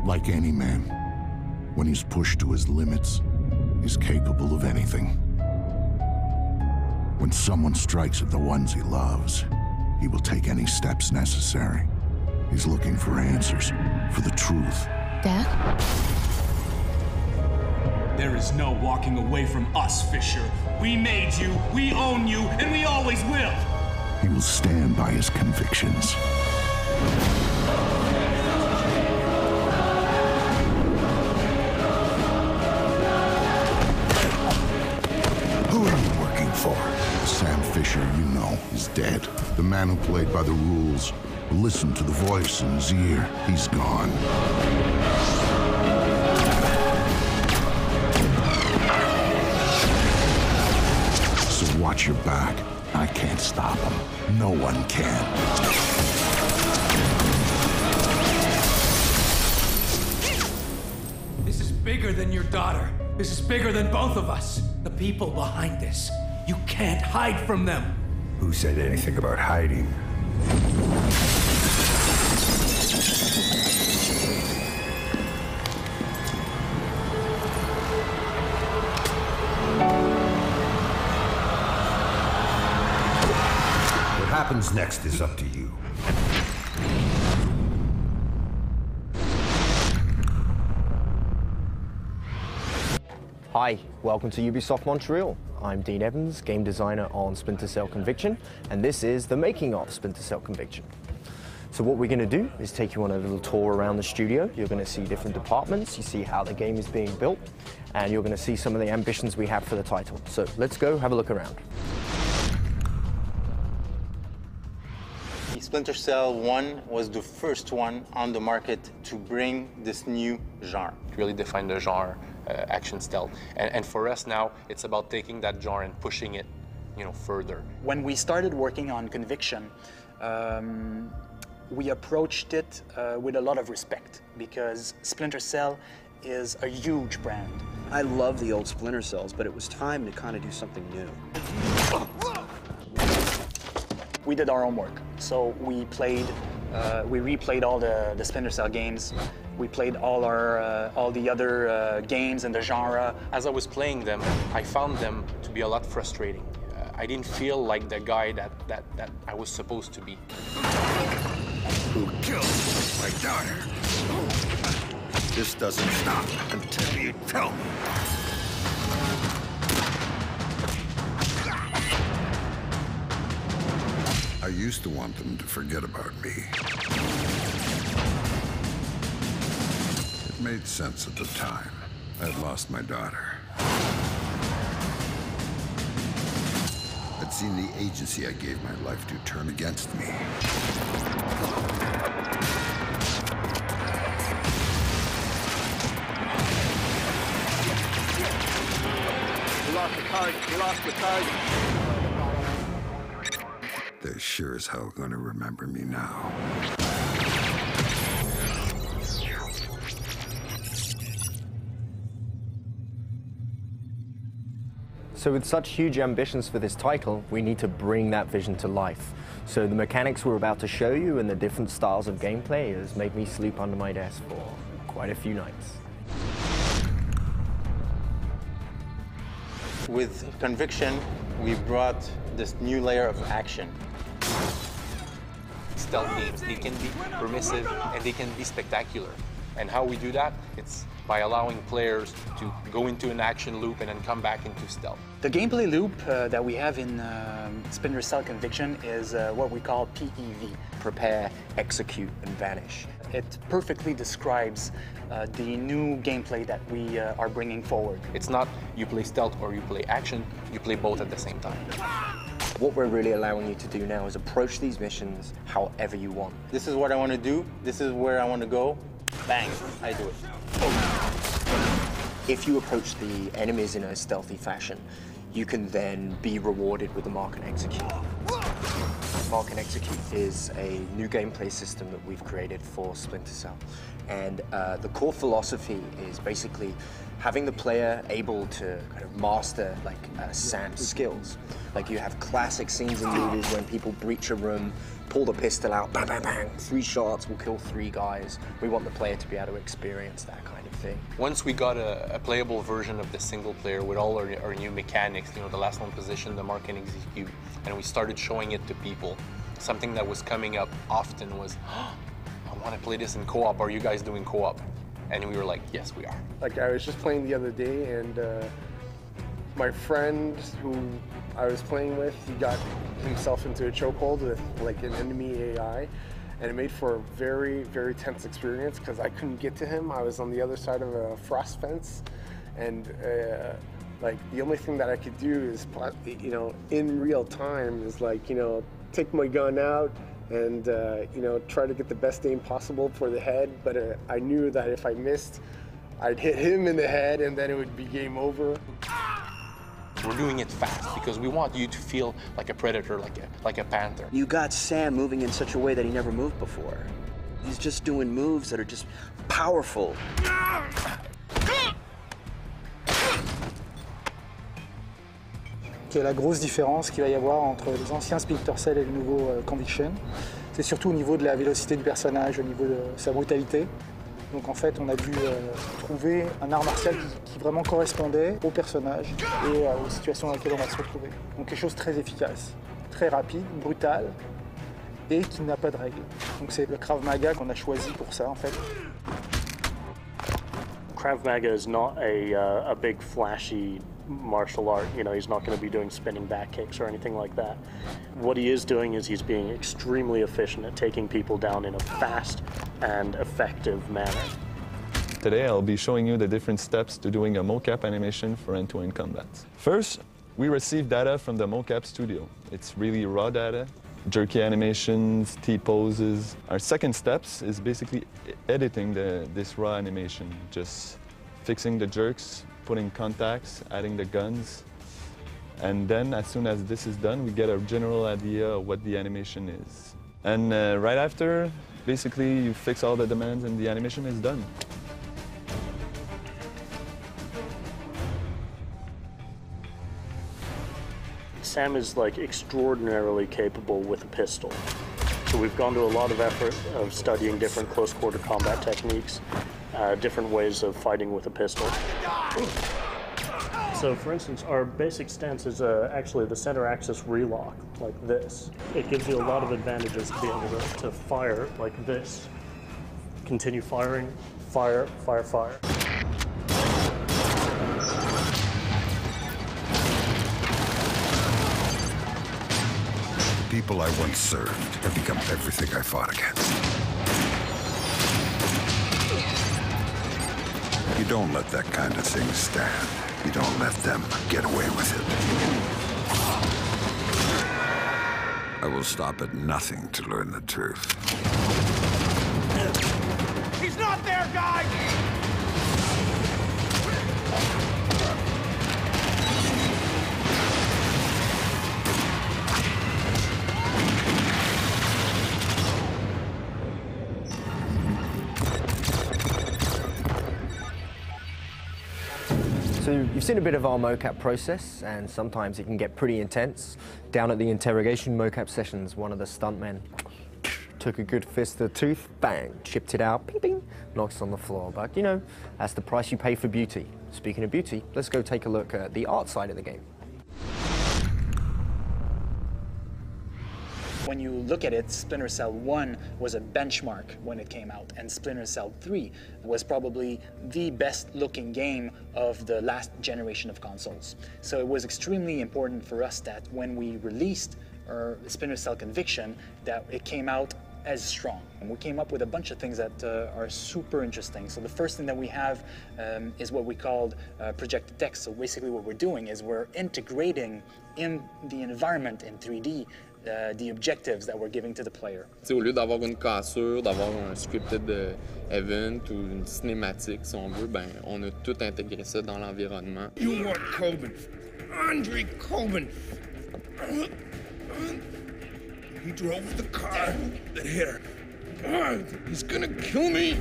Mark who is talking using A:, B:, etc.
A: Like any man, when he's pushed to his limits, he's capable of anything. When someone strikes at the ones he loves, he will take any steps necessary. He's looking for answers, for the truth.
B: Dad?
C: There is no walking away from us, Fisher. We made you, we own you, and we always will.
A: He will stand by his convictions. Who are you working for? Sam Fisher, you know, is dead. The man who played by the rules, who listened to the voice in his ear, he's gone. So watch your back. I can't stop him. No one can.
C: This is bigger than your daughter. This is bigger than both of us. The people behind this. You can't hide from them.
D: Who said anything about hiding? What happens next is up to you.
E: Hi, welcome to Ubisoft Montreal. I'm Dean Evans, game designer on Splinter Cell Conviction, and this is the making of Splinter Cell Conviction. So what we're going to do is take you on a little tour around the studio. You're going to see different departments, you see how the game is being built, and you're going to see some of the ambitions we have for the title. So let's go have a look around.
F: Splinter Cell 1 was the first one on the market to bring this new genre.
G: Really define the genre, action stealth. And for us now, it's about taking that genre and pushing it, further.
H: When we started working on Conviction, we approached it with a lot of respect because Splinter Cell is a huge brand.
I: I love the old Splinter Cells, but it was time to kind of do something new.
H: We did our homework. So we replayed all the Splinter Cell games. We played all the other games in the genre.
G: As I was playing them, I found them to be a lot frustrating. I didn't feel like the guy that I was supposed to be.
D: Who killed my daughter? This doesn't stop until you tell me.
A: I used to want them to forget about me. It made sense at the time. I had lost my daughter. I'd seen the agency I gave my life to turn against me.
I: You lost the card. You lost the card.
A: They're sure as hell gonna remember me now.
E: So with such huge ambitions for this title, we need to bring that vision to life. So the mechanics we're about to show you and the different styles of gameplay has made me sleep under my desk for quite a few nights.
F: With Conviction, we brought this new layer of action.
G: Stealth games, they can be permissive and they can be spectacular. And how we do that, it's by allowing players to go into an action loop and then come back into stealth.
H: The gameplay loop that we have in Splinter Cell Conviction is what we call PEV.
E: Prepare, execute, and vanish.
H: It perfectly describes the new gameplay that we are bringing forward.
G: It's not you play stealth or you play action, you play both at the same time.
E: What we're really allowing you to do now is approach these missions however you want.
F: This is what I want to do, this is where I want to go, bang, I do it.
E: If you approach the enemies in a stealthy fashion, you can then be rewarded with the Mark and Execute. Mark and Execute is a new gameplay system that we've created for Splinter Cell. And the core philosophy is basically having the player able to kind of master Sam's skills. Like you have classic scenes in movies when people breach a room, pull the pistol out, bang, bang, bang, 3 shots will kill 3 guys. We want the player to be able to experience that kind of thing.
G: Once we got a playable version of the single player with all our new mechanics, you know, the last one position, the mark and execute, and we started showing it to people, something that was coming up often was, oh, I want to play this in co-op. Are you guys doing co-op? And we were like, yes, we are.
B: Like, I was just playing the other day, and my friend who I was playing with, he got himself into a chokehold with like an enemy AI, and it made for a very, very tense experience because I couldn't get to him. I was on the other side of a frost fence, and like the only thing that I could do is, you know, in real time is like, you know, take my gun out and you know, try to get the best aim possible for the head. But I knew that if I missed, I'd hit him in the head, and then it would be game over.
G: We're doing it fast because we want you to feel like a predator, like a panther.
I: You got Sam moving in such a way that he never moved before. He's just doing moves that are just powerful.
J: Qui est la grosse différence qu'il va y avoir entre les anciens Splinter Cell et le nouveau Conviction. C'est surtout au niveau de la vélocité du personnage, au niveau de sa brutalité. Donc en fait, on a dû trouver un art martial qui vraiment correspondait au personnage et aux situations dans lesquelles on va se retrouver. Donc quelque chose de très efficace, très rapide, brutal et qui n'a pas de règles. Donc c'est le Krav Maga qu'on a choisi pour ça en fait.
K: Krav Maga is not a big flashy martial art. You know, he's not going to be doing spinning back kicks or anything like that. What he is doing is he's being extremely efficient at taking people down in a fast and effective manner.
L: Today I'll be showing you the different steps to doing a mocap animation for end-to-end combat. First, we receive data from the mocap studio. It's really raw data, jerky animations, T-poses. Our second steps is basically editing this raw animation, just fixing the jerks, putting contacts, adding the guns, and then as soon as this is done, we get a general idea of what the animation is. And right after, basically you fix all the demands and the animation is done.
K: Sam is like extraordinarily capable with a pistol. So we've gone to a lot of effort of studying different close quarter combat techniques, different ways of fighting with a pistol. So for instance, our basic stance is actually the center axis relock, like this. It gives you a lot of advantages to be able to fire like this. Continue firing, fire, fire, fire.
D: The people I once served have become everything I fought against. You don't let that kind of thing stand. You don't let them get away with it. I will stop at nothing to learn the truth.
C: He's not there, guys!
E: So you've seen a bit of our mocap process, and sometimes it can get pretty intense. Down at the interrogation mocap sessions, one of the stuntmen took a good fist to the tooth, bang, chipped it out, ping, ping, knocks on the floor. But you know, that's the price you pay for beauty. Speaking of beauty, let's go take a look at the art side of the game.
H: When you look at it, Splinter Cell 1 was a benchmark when it came out, and Splinter Cell 3 was probably the best looking game of the last generation of consoles. So it was extremely important for us that when we released our Splinter Cell Conviction, that it came out as strong. And we came up with a bunch of things that are super interesting. So the first thing that we have is what we called projected text. So basically what we're doing is we're integrating in the environment in 3D the objectives that we're giving to the player.
M: Au lieu d'avoir une cassure, d'avoir un scripted event ou une cinématique, si on veut, ben, on a tout intégré ça dans l'environnement.
N: You want Coben. Andre Coben. He drove the car that hit her. He's gonna kill me.